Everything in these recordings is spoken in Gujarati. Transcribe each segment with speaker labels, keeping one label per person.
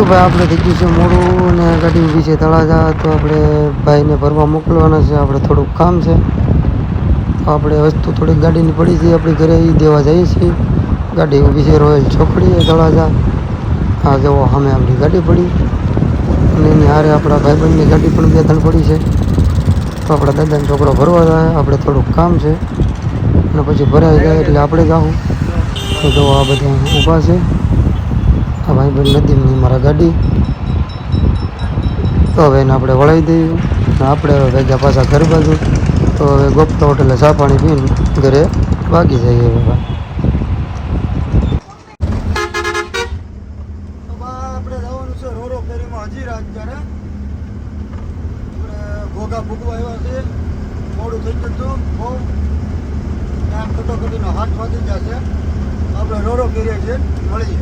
Speaker 1: તો ભાઈ આપણે થઈ ગયું છે મોડું અને ગાડી ઊભી છે તળાજા. તો આપણે ભાઈને ભરવા મોકલવાના છે. આપણે થોડુંક કામ છે તો આપણે વસ્તુ થોડીક ગાડીની પડી છે આપણી ઘરે એ દેવા જઈએ છીએ. ગાડી ઊભી છે રોયલ ચોકડીએ તળાજા. હા જુઓ સામે આપણી ગાડી પડી અને એની હારે આપણા ભાઈબંધની ગાડી પણ 2-3 પડી છે. તો આપણા દાદાનો છોકરો ભરવા જાય. આપણે થોડુંક કામ છે અને પછી ભરાઈ જાય એટલે આપણે જ આવું. તો જો આ બધા ઊભા છે. આ ભાઈબંધ નદીમની મારા ગાડી. તો હવે એને આપણે વળાવી દઈએ અને આપણે હવે ભેગા પાછા ઘર બાજુ. તો હવે ગોપ્તા હોટલે ચા પાણી પીને ઘરે ભાગી જઈએ હવે. આપણે જવાનું છે રોરો ફેરીમાં હજીરા. અત્યારે આપણે ઘોઘા ભૂગવા આવ્યા છે. મોડું થઈ ગયું હતું બહુ. આમ કટોકટીનો 8 વાગી ગયા છે. આપણે રોરો ફેરીએ છીએ મળીએ.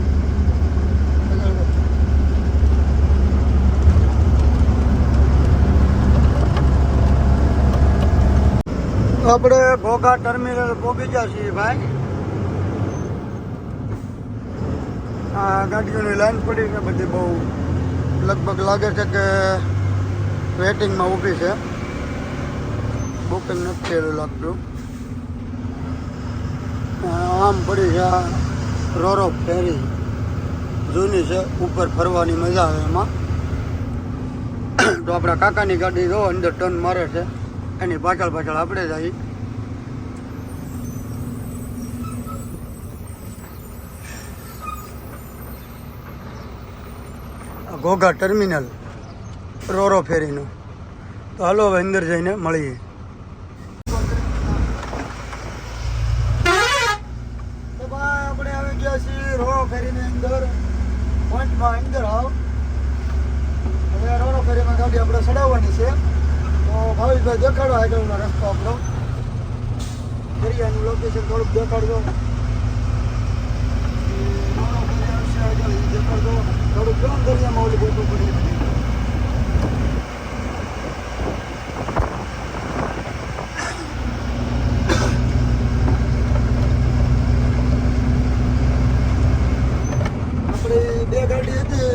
Speaker 1: આપણે ઘોઘા ટર્મિનલ પહોંચી ગયા છીએ ભાઈ. આ ગાડીઓની લાઈન પડી છે બધી બહુ. લગભગ લાગે છે કે વેટિંગમાં ઊભી છે. બુકિંગ નથી થયેલું લાગતું. આમ પડી છે આ રોરો ફેરી. જૂની છે, ઉપર ફરવાની મજા આવે એમાં. તો આપણા કાકાની ગાડી જો અંદર ટર્ન મારે છે. એની પાછળ પાછળ આપણે જઈએ. ઘોઘા ટર્મિનલ રોરો ફેરીનું. તો હાલો હવે અંદર જઈને મળીએ. તો ભાઈ આપણે આવી ગયા છીએ રોરો ફેરીની અંદર. પોઈન્ટમાં અંદર આવ. હવે રોરો ફેરીમાં ગાડી આપણે ચડાવવાની છે. તો ભાવેશભાઈ દેખાડો આગળનો રસ્તો આપણો. દરિયાનું લોકેશન થોડુંક દેખાડજો. દેખાડજો થોડુંક કેમ દરિયામાં ઓલી ગોતું પડી. આપણી 2 ગાડી હતી.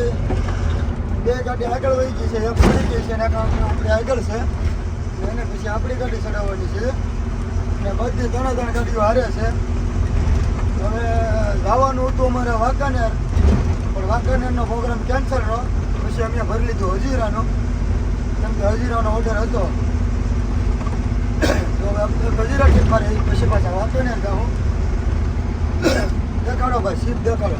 Speaker 1: 2 ગાડી આગળ વહી ગઈ છે. એક પડી ગઈ છે અને આપણી આગળ છે. એને પછી આપણી ગાડી ચડાવવાની છે. અને બધી 3 ગાડીઓ હારે છે. હવે જવાનું હતું અમારે વાંકાનેર, પણ વાંકાનેરનો પ્રોગ્રામ કેન્સલ રહ્યો. પછી અમે ભરી લીધું હજીરાનો, કેમ કે હજીરાનો ઓર્ડર હતો. તો હવે હજીરા ટ્રીપ મારે પછી પાછા વાંકાનેર જાઉં. દેખાડો ભાઈ, સીટ દેખાડો.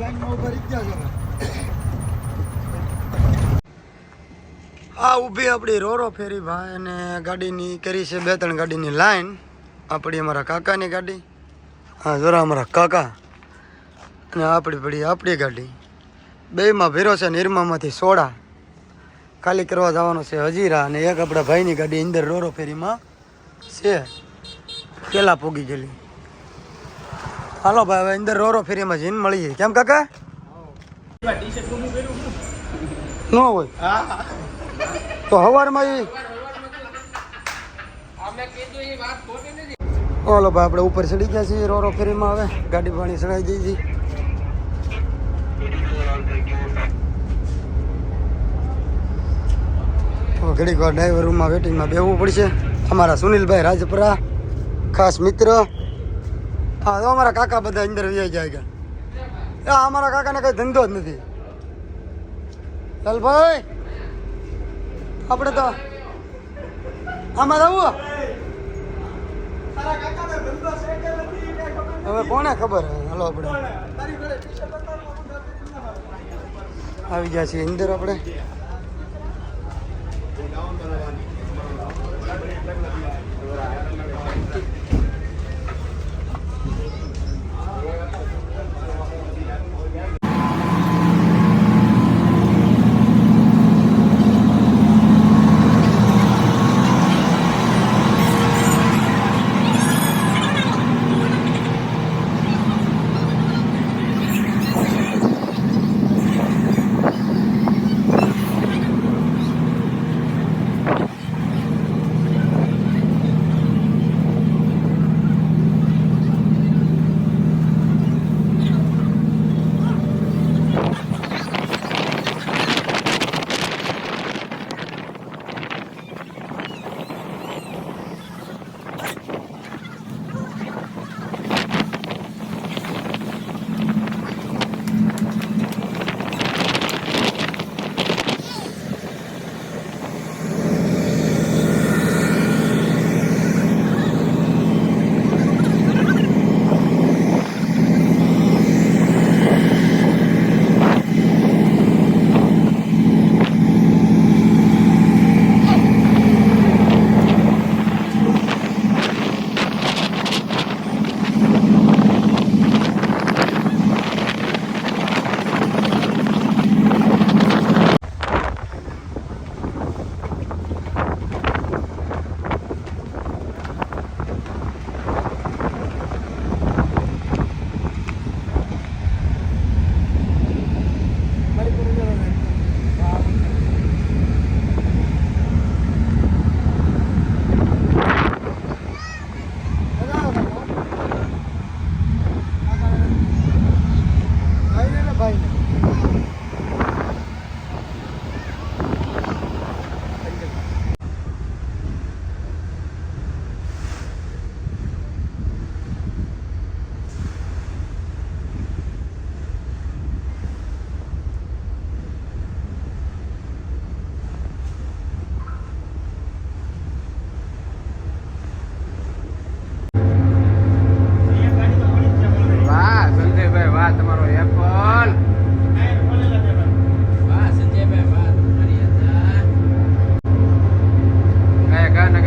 Speaker 1: લાઈનમાં ઉભા રહી ગયા છે. આ ઊભી આપણી રોરો ફેરી ભાઈ. અને ગાડીની કરી છે 2-3 ગાડીની લાઈન. આપણી અમારા કાકાની ગાડી. હા જરા અમારા કાકા. અને આપણી પડી આપણી ગાડી. બેમાં ભેરો છે નિરમામાંથી સોડા ખાલી કરવા જવાનો છે હજીરા. અને એક આપણા ભાઈની ગાડી અંદર રોરો ફેરીમાં છે, પેલા પૂગી ગયેલી. હાલો ભાઈ હવે અંદર રોરો ફેરીમાં જઈને મળીએ. કેમ કાકા? ન હોય તો હવારમાં ઓલો ભાઈ આપણે ઉપર ચડી ગયા છીએ રોરો ફેરીમાં. હવે ગાડી પાણી ચડાવી દઈ છીએ. ઘડીક વાર ડ્રાઈવર રૂમમાં વેટિંગમાં બેસવું પડશે. અમારા સુનિલભાઈ રાજપરા ખાસ મિત્ર. હા તો અમારા કાકા બધા અંદર વ્યાઈ જાય ગયા. અમારા કાકાને કઈ ધંધો જ નથી. લાલભાઈ આપણે તો આમાં જવું. હવે કોને ખબર. હાલો આપણે આવી ગયા છીએ અંદર. આપણે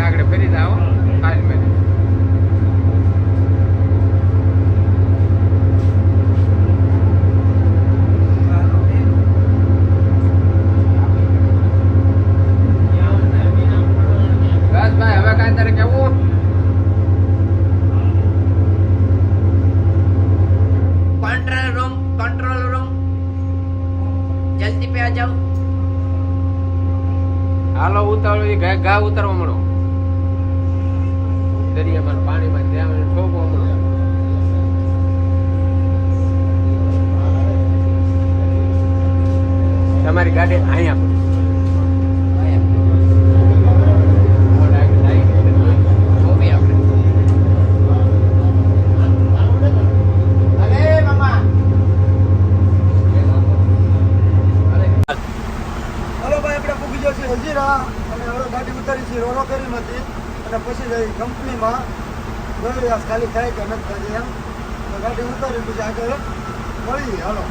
Speaker 2: આગળ ફરી જાઓ હાલ મેં બસ ભાઈ હવે કાંઈ તારે કેવું
Speaker 3: कंट्रोल रूम जल्दी पे आ जाओ
Speaker 2: હાલો ઉતારો એ ગા ઉતારવા મળો દરિયામાં પાણીમાં ત્યાં ઠોકવા મળો તમારી ગાડી અહીંયા
Speaker 1: હજીરા અને હવે ગાડી ઉતારી છે રોનો કરીમાંથી અને પછી જઈ કંપનીમાં જોઈએ ખાલી થાય કે નથી થાય એમ તો ગાડી ઉતારી પછી આગળ મળીએ હાલો